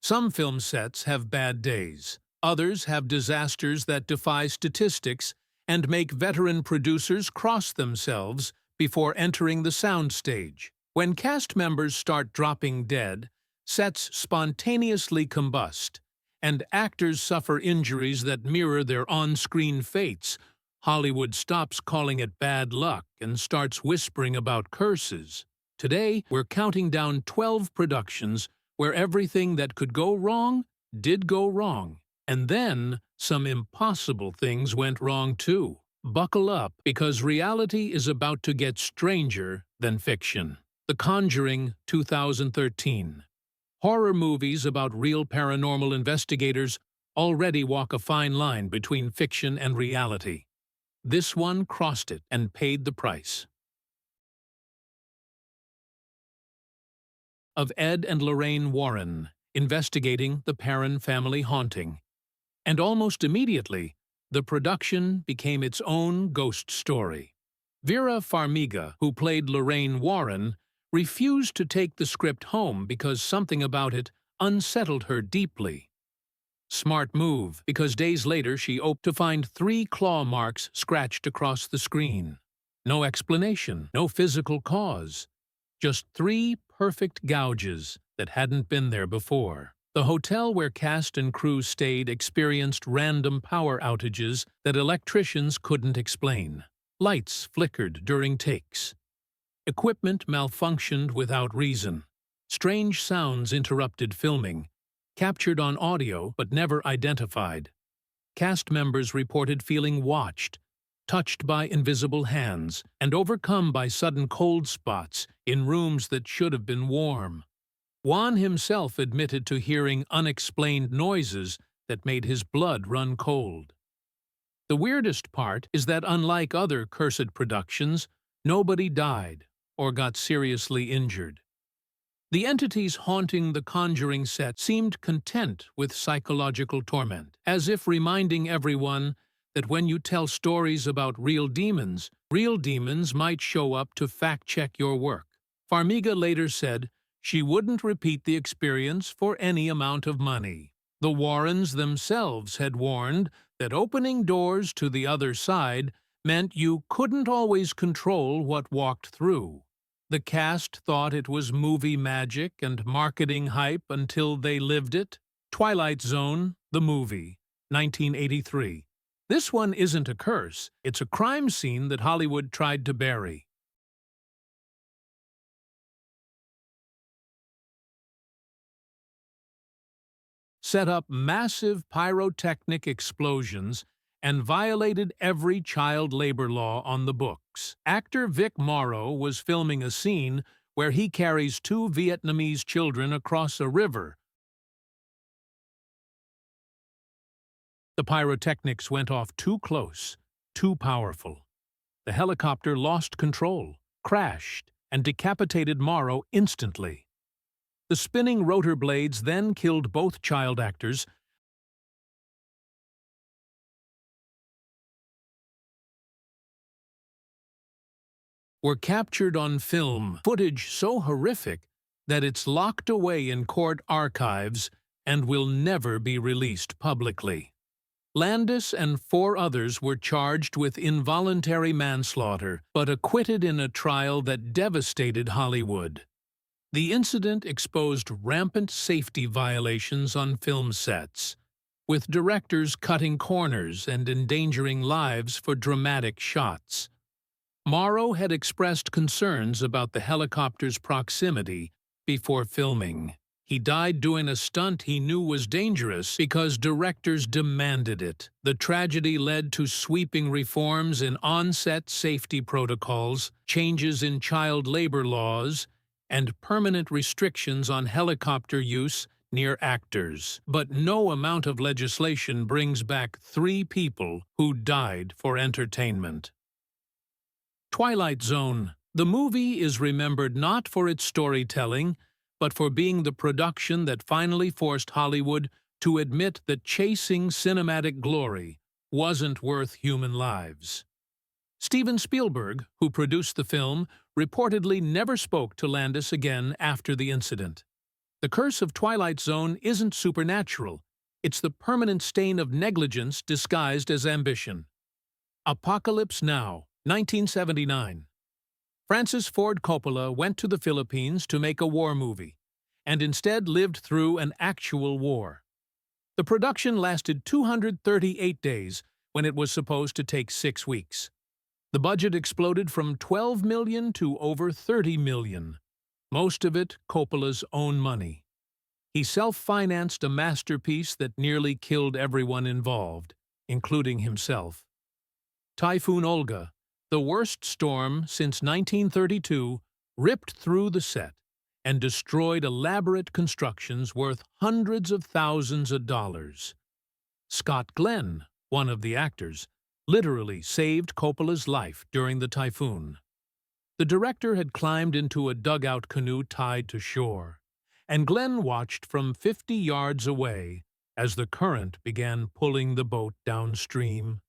Some film sets have bad days. Others have disasters that defy statistics and make veteran producers cross themselves before entering the soundstage. When cast members start dropping dead, sets spontaneously combust, and actors suffer injuries that mirror their on-screen fates, Hollywood stops calling it bad luck and starts whispering about curses. Today, we're counting down 12 productions where everything that could go wrong did go wrong. And then, some impossible things went wrong too. Buckle up, because reality is about to get stranger than fiction. The Conjuring, 2013. Horror movies about real paranormal investigators already walk a fine line between fiction and reality. This one crossed it and paid the price. Of Ed and Lorraine Warren, investigating the Perron family haunting. And almost immediately, the production became its own ghost story. Vera Farmiga, who played Lorraine Warren, refused to take the script home because something about it unsettled her deeply. Smart move, because days later she hoped to find 3 claw marks scratched across the screen. No explanation, no physical cause. Just 3 perfect gouges that hadn't been there before. The hotel where cast and crew stayed experienced random power outages that electricians couldn't explain. Lights flickered during takes. Equipment malfunctioned without reason. Strange sounds interrupted filming, captured on audio but never identified. Cast members reported feeling watched, touched by invisible hands, and overcome by sudden cold spots in rooms that should have been warm. Juan himself admitted to hearing unexplained noises that made his blood run cold. The weirdest part is that unlike other cursed productions, nobody died or got seriously injured. The entities haunting the Conjuring set seemed content with psychological torment, as if reminding everyone that when you tell stories about real demons might show up to fact-check your work. Farmiga later said she wouldn't repeat the experience for any amount of money. The Warrens themselves had warned that opening doors to the other side meant you couldn't always control what walked through. The cast thought it was movie magic and marketing hype until they lived it. Twilight Zone, the movie, 1983. This one isn't a curse, it's a crime scene that Hollywood tried to bury. Set up massive pyrotechnic explosions and violated every child labor law on the books. Actor Vic Morrow was filming a scene where he carries 2 Vietnamese children across a river. The pyrotechnics went off too close, too powerful. The helicopter lost control, crashed, and decapitated Morrow instantly. The spinning rotor blades then killed both child actors, were captured on film, footage so horrific that it's locked away in court archives and will never be released publicly. Landis and 4 others were charged with involuntary manslaughter, but acquitted in a trial that devastated Hollywood. The incident exposed rampant safety violations on film sets, with directors cutting corners and endangering lives for dramatic shots. Morrow had expressed concerns about the helicopter's proximity before filming. He died doing a stunt he knew was dangerous because directors demanded it. The tragedy led to sweeping reforms in on-set safety protocols, changes in child labor laws, and permanent restrictions on helicopter use near actors. But no amount of legislation brings back 3 people who died for entertainment. Twilight Zone. The movie is remembered not for its storytelling, but for being the production that finally forced Hollywood to admit that chasing cinematic glory wasn't worth human lives. Steven Spielberg, who produced the film, reportedly never spoke to Landis again after the incident. The curse of Twilight Zone isn't supernatural. It's the permanent stain of negligence disguised as ambition. Apocalypse Now, 1979. Francis Ford Coppola went to the Philippines to make a war movie, and instead lived through an actual war. The production lasted 238 days when it was supposed to take 6 weeks. The budget exploded from $12 million to over $30 million, most of it Coppola's own money. He self-financed a masterpiece that nearly killed everyone involved, including himself. Typhoon Olga, the worst storm since 1932, ripped through the set and destroyed elaborate constructions worth hundreds of thousands of dollars. Scott Glenn, one of the actors, literally saved Coppola's life during the typhoon. The director had climbed into a dugout canoe tied to shore, and Glenn watched from 50 yards away as the current began pulling the boat downstream.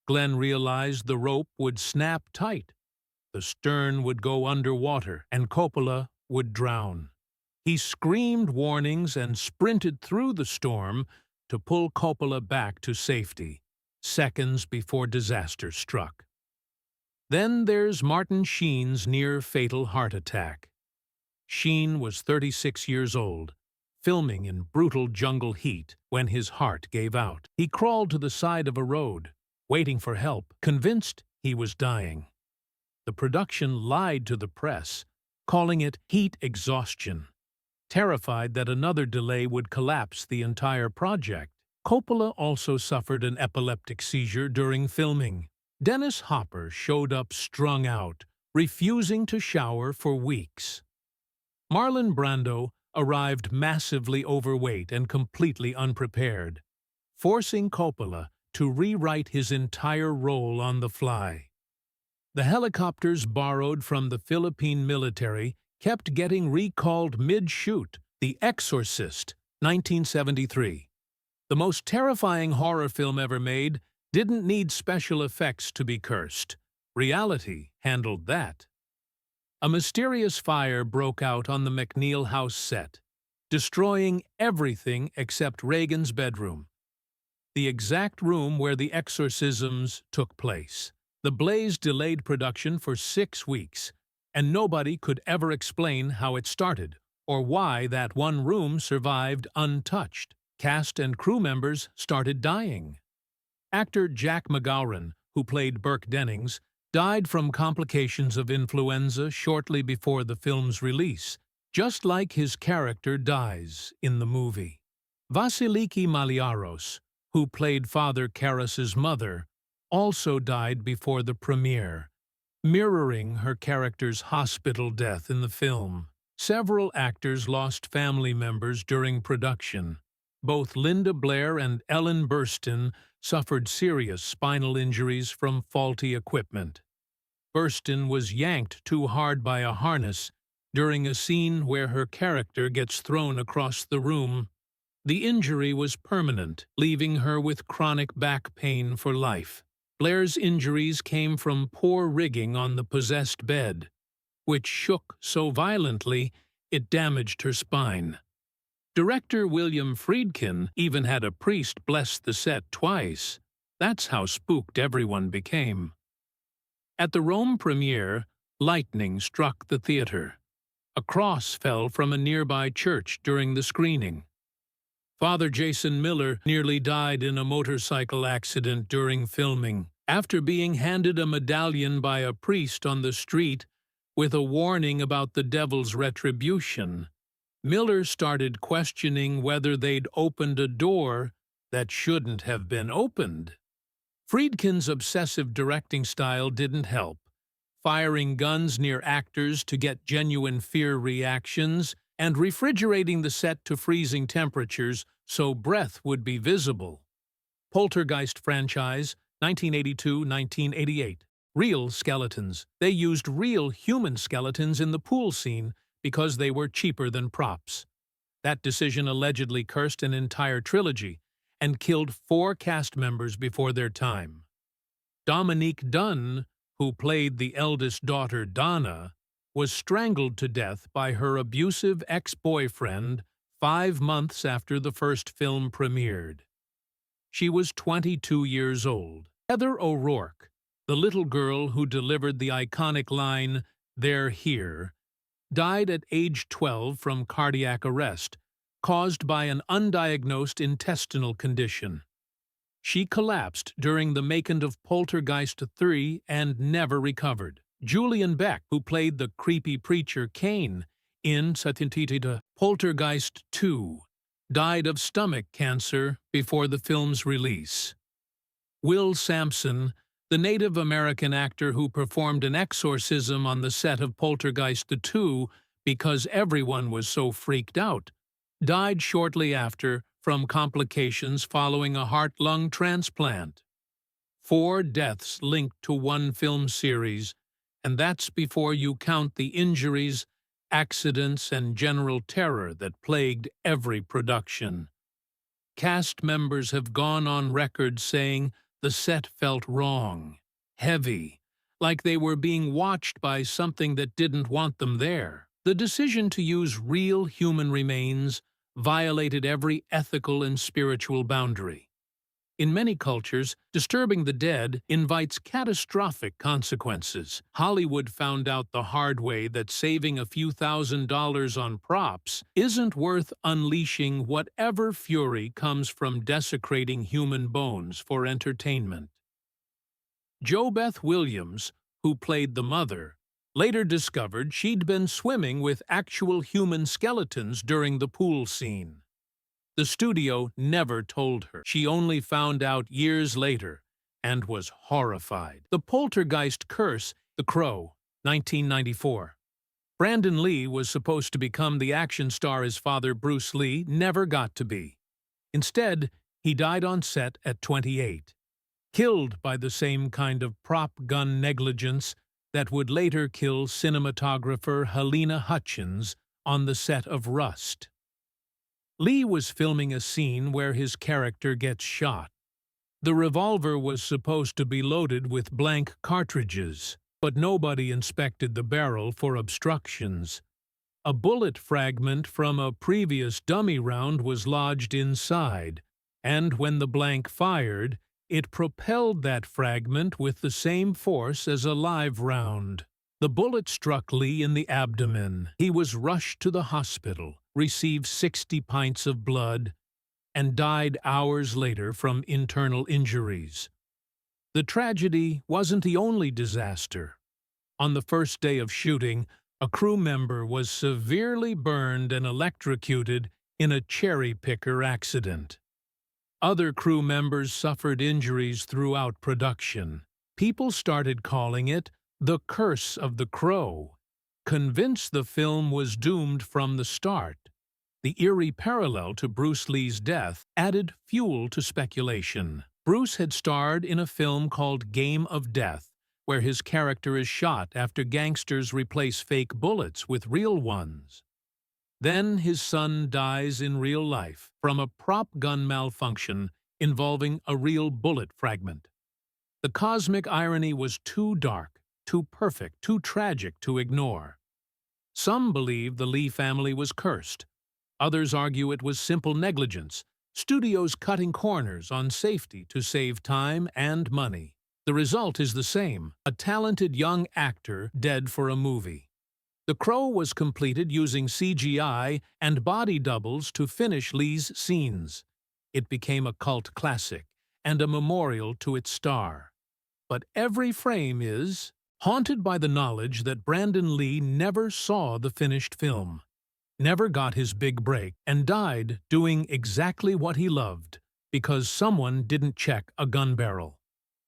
Glenn realized the rope would snap tight, the stern would go underwater, and Coppola would drown. He screamed warnings and sprinted through the storm to pull Coppola back to safety, seconds before disaster struck. Then there's Martin Sheen's near-fatal heart attack. Sheen was 36 years old, filming in brutal jungle heat when his heart gave out. He crawled to the side of a road, waiting for help, convinced he was dying. The production lied to the press, calling it heat exhaustion, terrified that another delay would collapse the entire project. Coppola also suffered an epileptic seizure during filming. Dennis Hopper showed up strung out, refusing to shower for weeks. Marlon Brando arrived massively overweight and completely unprepared, forcing Coppola to rewrite his entire role on the fly. The helicopters borrowed from the Philippine military kept getting recalled mid-shoot. The Exorcist, 1973. The most terrifying horror film ever made didn't need special effects to be cursed. Reality handled that. A mysterious fire broke out on the McNeil house set, destroying everything except Reagan's bedroom, the exact room where the exorcisms took place. The blaze delayed production for 6 weeks, and nobody could ever explain how it started or why that one room survived untouched. Cast and crew members started dying. Actor Jack McGowran, who played Burke Dennings, died from complications of influenza shortly before the film's release, just like his character dies in the movie. Vasiliki Maliaros, who played Father Karras's mother, also died before the premiere, mirroring her character's hospital death in the film. Several actors lost family members during production. Both Linda Blair and Ellen Burstyn suffered serious spinal injuries from faulty equipment. Burstyn was yanked too hard by a harness during a scene where her character gets thrown across the room. The injury was permanent, leaving her with chronic back pain for life. Blair's injuries came from poor rigging on the possessed bed, which shook so violently it damaged her spine. Director William Friedkin even had a priest bless the set twice. That's how spooked everyone became. At the Rome premiere, lightning struck the theater. A cross fell from a nearby church during the screening. Father Jason Miller nearly died in a motorcycle accident during filming, after being handed a medallion by a priest on the street with a warning about the devil's retribution. Miller started questioning whether they'd opened a door that shouldn't have been opened. Friedkin's obsessive directing style didn't help, firing guns near actors to get genuine fear reactions and refrigerating the set to freezing temperatures so breath would be visible. Poltergeist franchise, 1982-1988. Real skeletons. They used real human skeletons in the pool scene because they were cheaper than props. That decision allegedly cursed an entire trilogy and killed 4 cast members before their time. Dominique Dunne, who played the eldest daughter Donna, was strangled to death by her abusive ex-boyfriend 5 months after the first film premiered. She was 22 years old. Heather O'Rourke, the little girl who delivered the iconic line, "They're here," died at age 12 from cardiac arrest, caused by an undiagnosed intestinal condition. She collapsed during the making of Poltergeist 3 and never recovered. Julian Beck, who played the creepy preacher Kane in Poltergeist 2, died of stomach cancer before the film's release. Will Sampson, the Native American actor who performed an exorcism on the set of Poltergeist 2 because everyone was so freaked out, died shortly after from complications following a heart-lung transplant. 4 deaths linked to one film series, and that's before you count the injuries, accidents, and general terror that plagued every production. Cast members have gone on record saying the set felt wrong, heavy, like they were being watched by something that didn't want them there. The decision to use real human remains violated every ethical and spiritual boundary. In many cultures, disturbing the dead invites catastrophic consequences. Hollywood found out the hard way that saving a few $1,000s on props isn't worth unleashing whatever fury comes from desecrating human bones for entertainment. JoBeth Williams, who played the mother, later discovered she'd been swimming with actual human skeletons during the pool scene. The studio never told her. She only found out years later and was horrified. The Poltergeist Curse, The Crow, 1994. Brandon Lee was supposed to become the action star his father Bruce Lee never got to be. Instead, he died on set at 28, killed by the same kind of prop gun negligence that would later kill cinematographer Helena Hutchins on the set of Rust. Lee was filming a scene where his character gets shot. The revolver was supposed to be loaded with blank cartridges, but nobody inspected the barrel for obstructions. A bullet fragment from a previous dummy round was lodged inside, and when the blank fired, it propelled that fragment with the same force as a live round. The bullet struck Lee in the abdomen. He was rushed to the hospital, received 60 pints of blood, and died hours later from internal injuries. The tragedy wasn't the only disaster. On the first day of shooting, a crew member was severely burned and electrocuted in a cherry-picker accident. Other crew members suffered injuries throughout production. People started calling it the Curse of the Crow, convinced the film was doomed from the start. The eerie parallel to Bruce Lee's death added fuel to speculation. Bruce had starred in a film called Game of Death, where his character is shot after gangsters replace fake bullets with real ones. Then his son dies in real life from a prop gun malfunction involving a real bullet fragment. The cosmic irony was too dark, too perfect, too tragic to ignore. Some believe the Lee family was cursed. Others argue it was simple negligence, studios cutting corners on safety to save time and money. The result is the same: a talented young actor dead for a movie. The Crow was completed using CGI and body doubles to finish Lee's scenes. It became a cult classic and a memorial to its star. But every frame is haunted by the knowledge that Brandon Lee never saw the finished film, never got his big break, and died doing exactly what he loved because someone didn't check a gun barrel.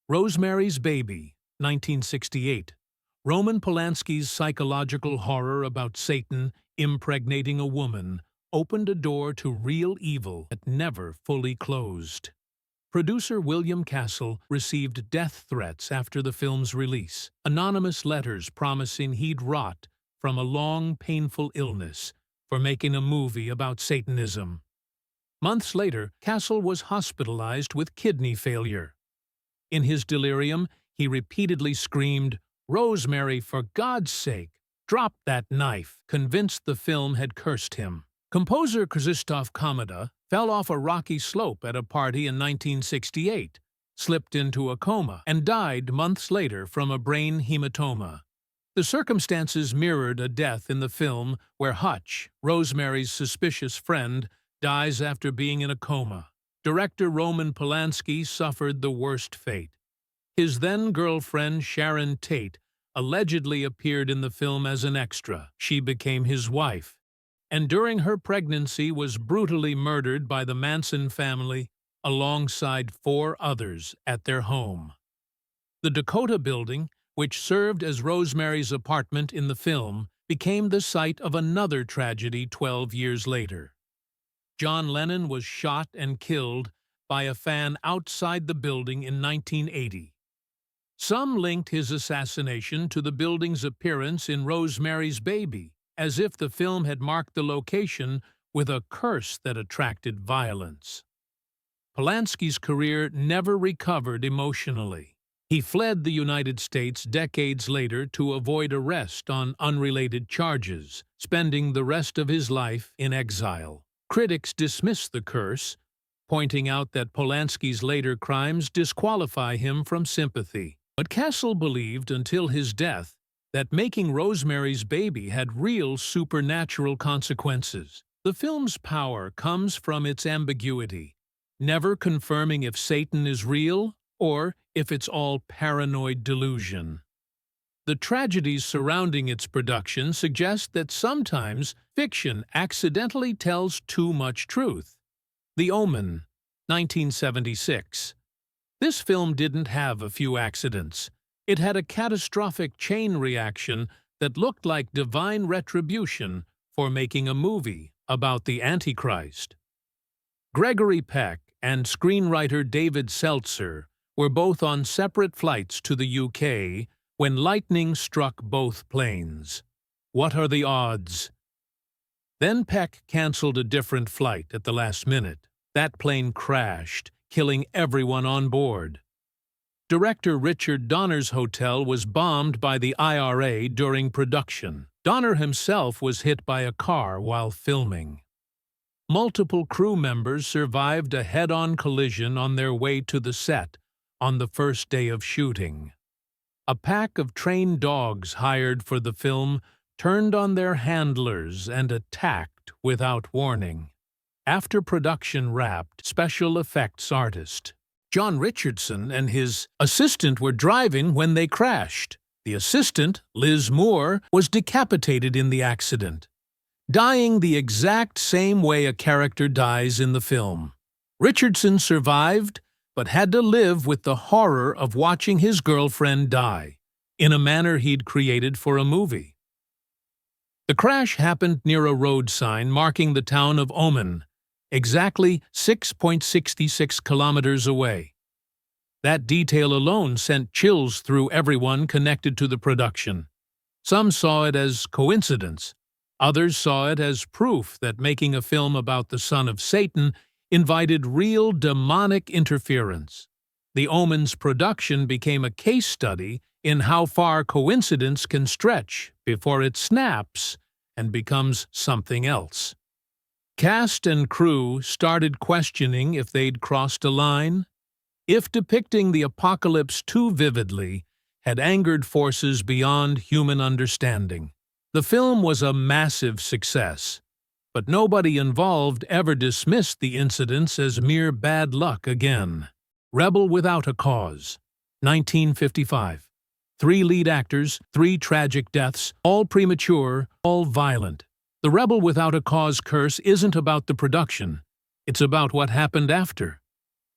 Rosemary's Baby, 1968. Roman Polanski's psychological horror about Satan impregnating a woman opened a door to real evil that never fully closed. Producer William Castle received death threats after the film's release, anonymous letters promising he'd rot from a long, painful illness for making a movie about Satanism. Months later, Castle was hospitalized with kidney failure. In his delirium, he repeatedly screamed, "Rosemary, for God's sake!" dropped that knife, convinced the film had cursed him. Composer Krzysztof Komeda fell off a rocky slope at a party in 1968, slipped into a coma, and died months later from a brain hematoma. The circumstances mirrored a death in the film where Hutch, Rosemary's suspicious friend, dies after being in a coma. Director Roman Polanski suffered the worst fate. His then-girlfriend Sharon Tate allegedly appeared in the film as an extra. She became his wife, and during her pregnancy was brutally murdered by the Manson family alongside 4 others at their home. The Dakota Building, which served as Rosemary's apartment in the film, became the site of another tragedy 12 years later. John Lennon was shot and killed by a fan outside the building in 1980. Some linked his assassination to the building's appearance in Rosemary's Baby, as if the film had marked the location with a curse that attracted violence. Polanski's career never recovered emotionally. He fled the United States decades later to avoid arrest on unrelated charges, spending the rest of his life in exile. Critics dismiss the curse, pointing out that Polanski's later crimes disqualify him from sympathy. But Castle believed until his death that making Rosemary's Baby had real supernatural consequences. The film's power comes from its ambiguity, never confirming if Satan is real or if it's all paranoid delusion. The tragedies surrounding its production suggest that sometimes fiction accidentally tells too much truth. The Omen, 1976. This film didn't have a few accidents. It had a catastrophic chain reaction that looked like divine retribution for making a movie about the Antichrist. Gregory Peck and screenwriter David Seltzer were both on separate flights to the UK when lightning struck both planes. What are the odds? Then Peck cancelled a different flight at the last minute. That plane crashed, killing everyone on board. Director Richard Donner's hotel was bombed by the IRA during production. Donner himself was hit by a car while filming. Multiple crew members survived a head-on collision on their way to the set on the first day of shooting. A pack of trained dogs hired for the film turned on their handlers and attacked without warning. After production wrapped, special effects artist John Richardson and his assistant were driving when they crashed. The assistant, Liz Moore, was decapitated in the accident, dying the exact same way a character dies in the film. Richardson survived, but had to live with the horror of watching his girlfriend die, in a manner he'd created for a movie. The crash happened near a road sign marking the town of Omen, exactly 6.66 kilometers away. That detail alone sent chills through everyone connected to the production. Some saw it as coincidence. Others saw it as proof that making a film about the son of Satan invited real demonic interference. The Omen's production became a case study in how far coincidence can stretch before it snaps and becomes something else. Cast and crew started questioning if they'd crossed a line, if depicting the apocalypse too vividly had angered forces beyond human understanding. The film was a massive success, but nobody involved ever dismissed the incidents as mere bad luck again. Rebel Without a Cause, 1955. 3 lead actors, 3 tragic deaths, all premature, all violent. The Rebel Without a Cause curse isn't about the production. It's about what happened after.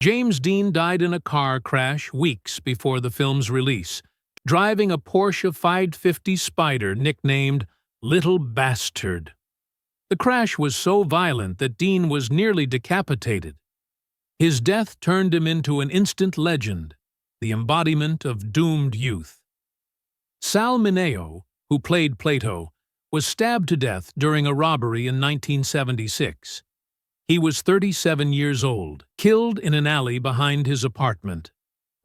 James Dean died in a car crash weeks before the film's release, driving a Porsche 550 Spider nicknamed Little Bastard. The crash was so violent that Dean was nearly decapitated. His death turned him into an instant legend, the embodiment of doomed youth. Sal Mineo, who played Plato, was stabbed to death during a robbery in 1976. He was 37 years old, killed in an alley behind his apartment.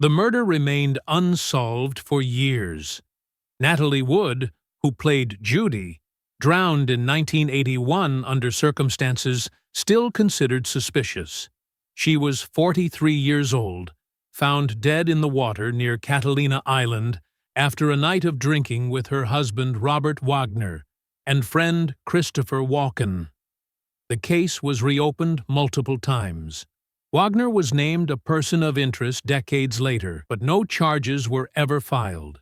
The murder remained unsolved for years. Natalie Wood, who played Judy, drowned in 1981 under circumstances still considered suspicious. She was 43 years old, found dead in the water near Catalina Island after a night of drinking with her husband Robert Wagner and friend Christopher Walken. The case was reopened multiple times. Wagner was named a person of interest decades later, but no charges were ever filed.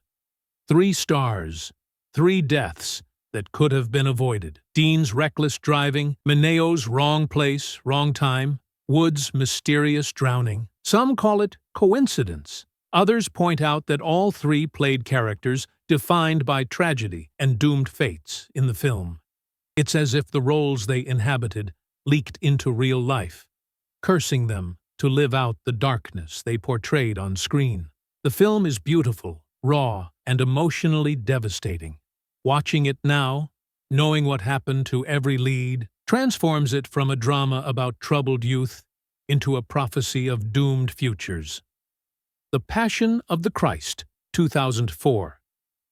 3 stars, 3 deaths that could have been avoided. Dean's reckless driving, Mineo's wrong place, wrong time, Wood's mysterious drowning. Some call it coincidence. Others point out that all 3 played characters defined by tragedy and doomed fates in the film. It's as if the roles they inhabited leaked into real life, cursing them to live out the darkness they portrayed on screen. The film is beautiful, raw, and emotionally devastating. Watching it now, knowing what happened to every lead, transforms it from a drama about troubled youth into a prophecy of doomed futures. The Passion of the Christ, 2004.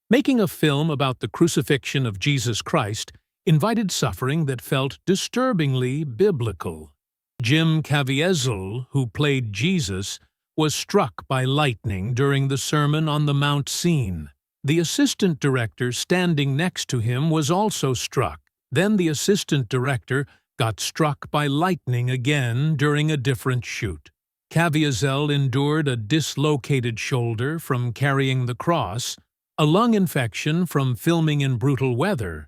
Making a film about the crucifixion of Jesus Christ invited suffering that felt disturbingly biblical. Jim Caviezel, who played Jesus, was struck by lightning during the Sermon on the Mount scene. The assistant director standing next to him was also struck. Then the assistant director got struck by lightning again during a different shoot. Caviezel endured a dislocated shoulder from carrying the cross, a lung infection from filming in brutal weather,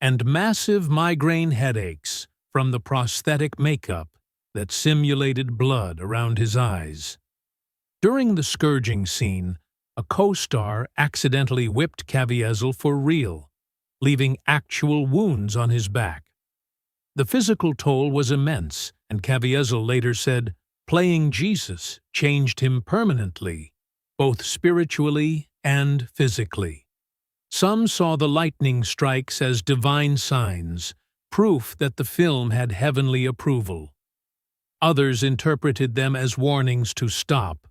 and massive migraine headaches from the prosthetic makeup that simulated blood around his eyes. During the scourging scene, a co-star accidentally whipped Caviezel for real, leaving actual wounds on his back. The physical toll was immense, and Caviezel later said, "Playing Jesus changed him permanently, both spiritually and physically." Some saw the lightning strikes as divine signs, proof that the film had heavenly approval. Others interpreted them as warnings to stop.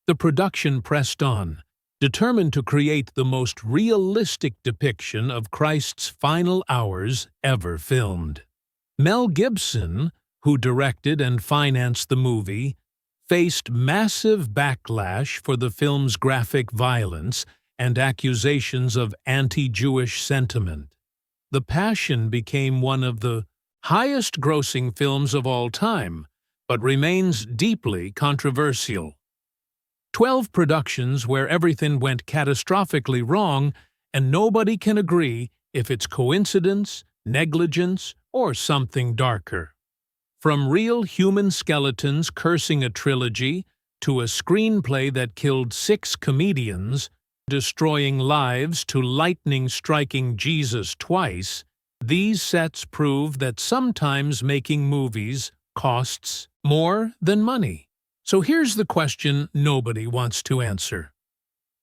The production pressed on, determined to create the most realistic depiction of Christ's final hours ever filmed. Mel Gibson, who directed and financed the movie, faced massive backlash for the film's graphic violence and accusations of anti-Jewish sentiment. The Passion became one of the highest-grossing films of all time, but remains deeply controversial. 12 productions where everything went catastrophically wrong, and nobody can agree if it's coincidence, negligence, or something darker. From real human skeletons cursing a trilogy to a screenplay that killed 6 comedians, destroying lives to lightning striking Jesus twice, these sets prove that sometimes making movies costs more than money. So here's the question nobody wants to answer.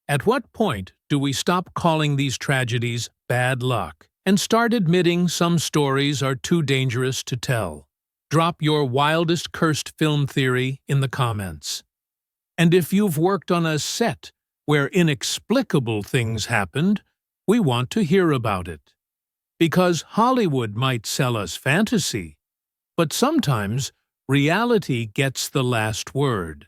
At what point do we stop calling these tragedies bad luck and start admitting some stories are too dangerous to tell? Drop your wildest cursed film theory in the comments. And if you've worked on a set where inexplicable things happened, we want to hear about it. Because Hollywood might sell us fantasy, but sometimes reality gets the last word.